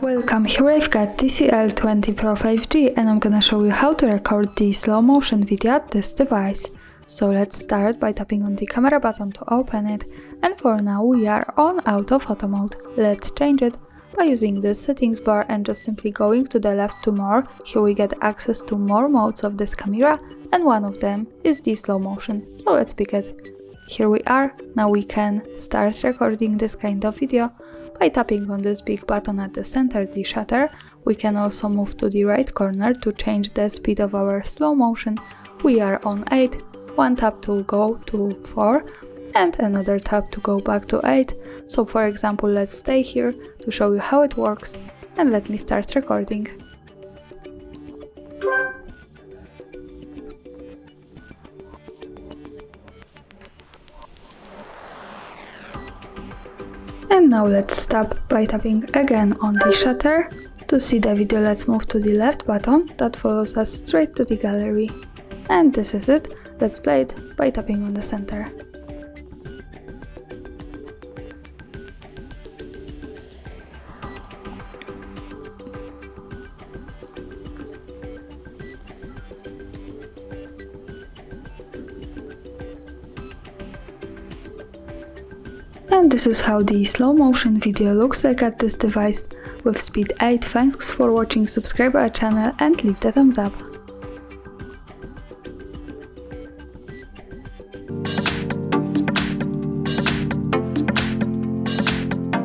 Welcome, here I've got TCL 20 Pro 5G and I'm gonna show you how to record the slow motion video at this device. So let's start by tapping on the camera button to open it, and for now we are on auto photo mode. Let's change it by using this settings bar and just simply going to the left to more. Here we get access to more modes of this camera and one of them is the slow motion, so let's pick it. Here we are. Now we can start recording this kind of video by tapping on this big button at the center, the shutter. We can also move to the right corner to change the speed of our slow motion. We are on 8, one tap to go to 4 and another tap to go back to 8. So for example, let's stay here to show you how it works and let me start recording. And now let's stop by tapping again on the shutter. To see the video, let's move to the left button that follows us straight to the gallery. And this is it. Let's play it by tapping on the center. And this is how the slow motion video looks like at this device with speed 8. Thanks for watching, subscribe our channel and leave the thumbs up.